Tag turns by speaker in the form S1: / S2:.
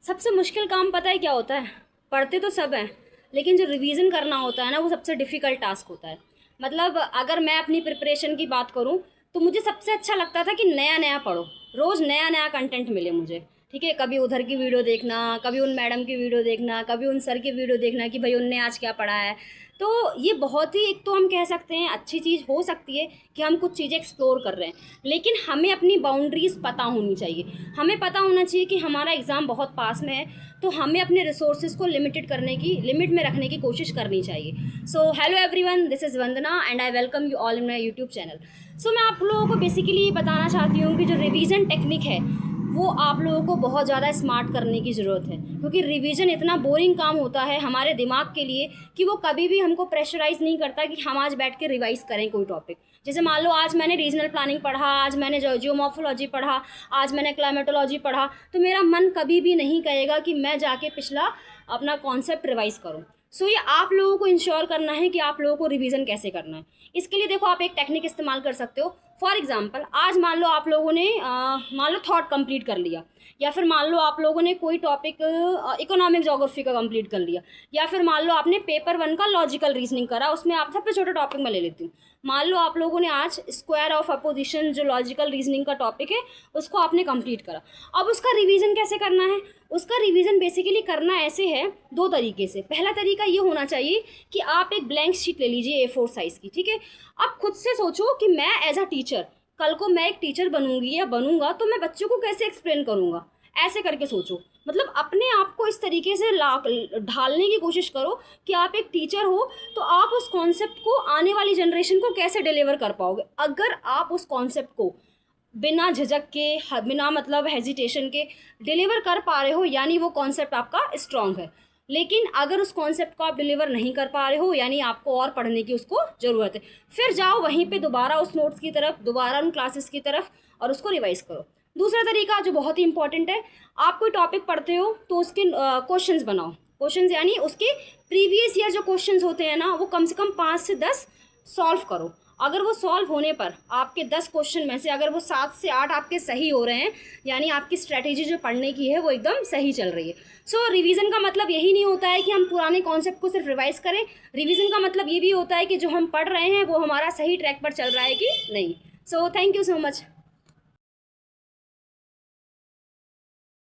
S1: सबसे मुश्किल काम पता है क्या होता है? पढ़ते तो सब हैं, लेकिन जो रिवीजन करना होता है ना, वो सबसे डिफ़िकल्ट टास्क होता है। मतलब अगर मैं अपनी प्रिपरेशन की बात करूँ, तो मुझे सबसे अच्छा लगता था कि नया-नया पढ़ो, रोज़ नया-नया कंटेंट मिले मुझे, ठीक है? कभी उधर की वीडियो देखना, कभी उन मैडम की वीडियो देखना, कभी उन सर की वीडियो देखना कि भई उनने आज क्या पढ़ाया है। तो ये बहुत ही, एक तो हम कह सकते हैं अच्छी चीज़ हो सकती है कि हम कुछ चीज़ें एक्सप्लोर कर रहे हैं, लेकिन हमें अपनी बाउंड्रीज़ पता होनी चाहिए। हमें पता होना चाहिए कि हमारा एग्ज़ाम बहुत पास में है, तो हमें अपने रिसोर्सेज को लिमिट में रखने की कोशिश करनी चाहिए। So hello everyone, this is Vandana and I welcome you all in my YouTube channel. So मैं आप लोगों को बेसिकली ये बताना चाहती हूँ कि जो रिवीजन टेक्निक है, वो आप लोगों को बहुत ज़्यादा स्मार्ट करने की ज़रूरत है, क्योंकि रिवीजन इतना बोरिंग काम होता है हमारे दिमाग के लिए कि वो कभी भी हमको प्रेशराइज़ नहीं करता कि हम आज बैठ के रिवाइज़ करें कोई टॉपिक। जैसे मान लो आज मैंने रीजनल प्लानिंग पढ़ा, आज मैंने जियोमॉर्फोलॉजी पढ़ा, आज मैंने क्लाइमेटोलॉजी पढ़ा, तो मेरा मन कभी भी नहीं कहेगा कि मैं जाके पिछला अपना कॉन्सेप्ट रिवाइज़ करूँ। सो ये आप लोगों को इंश्योर करना है कि आप लोगों को रिवीजन कैसे करना है। इसके लिए देखो, आप एक टेक्निक इस्तेमाल कर सकते हो। फॉर एग्जांपल, आज मान लो आप लोगों ने मान लो थॉट कंप्लीट कर लिया, या फिर मान लो आप लोगों ने कोई टॉपिक इकोनॉमिक ज्योग्राफी का कंप्लीट कर लिया, या फिर मान लो आपने पेपर 1 का लॉजिकल रीजनिंग करा। उसमें आप सबसे छोटा टॉपिक मैं ले लेती हूँ। मान लो आप लोगों ने आज स्क्वायर ऑफ अपोजिशन, जो लॉजिकल रीजनिंग का टॉपिक है, उसको आपने कंप्लीट करा। अब उसका रिवीजन कैसे करना है? उसका रिवीजन बेसिकली करना ऐसे है, दो तरीके से। पहला तरीका ये होना चाहिए कि आप एक ब्लैंक शीट ले लीजिए A4 साइज़ की, ठीक है? आप खुद से सोचो कि मैं एज अ टीचर, कल को मैं एक टीचर बनूंगी या बनूंगा, तो मैं बच्चों को कैसे एक्सप्लेन करूंगा, ऐसे करके सोचो। मतलब अपने आप को इस तरीके से ढालने की कोशिश करो कि आप एक टीचर हो, तो आप उस कॉन्सेप्ट को आने वाली जनरेशन को कैसे डिलीवर कर पाओगे। अगर आप उस कॉन्सेप्ट को बिना झिझक के, बिना मतलब हेजिटेशन के डिलीवर कर पा रहे हो, यानी वो कॉन्सेप्ट आपका स्ट्रॉन्ग है। लेकिन अगर उस कॉन्सेप्ट को आप डिलीवर नहीं कर पा रहे हो, यानी आपको और पढ़ने की उसको ज़रूरत है, फिर जाओ वहीं पे दोबारा उस नोट्स की तरफ, दोबारा उन क्लासेस की तरफ, और उसको रिवाइज़ करो। दूसरा तरीका जो बहुत ही इंपॉर्टेंट है, आप कोई टॉपिक पढ़ते हो तो उसके क्वेश्चंस बनाओ। क्वेश्चंस यानी उसके प्रीवियस ईयर जो क्वेश्चंस होते हैं ना, वो कम से कम 5 से 10 सॉल्व करो। अगर वो सॉल्व होने पर आपके 10 क्वेश्चन में से अगर वो 7 से 8 आपके सही हो रहे हैं, यानी आपकी स्ट्रैटेजी जो पढ़ने की है वो एकदम सही चल रही है। सो रिवीजन का मतलब यही नहीं होता है कि हम पुराने कॉन्सेप्ट को सिर्फ रिवाइज करें। रिवीजन का मतलब ये भी होता है कि जो हम पढ़ रहे हैं वो हमारा सही ट्रैक पर चल रहा है कि नहीं। So thank you so much.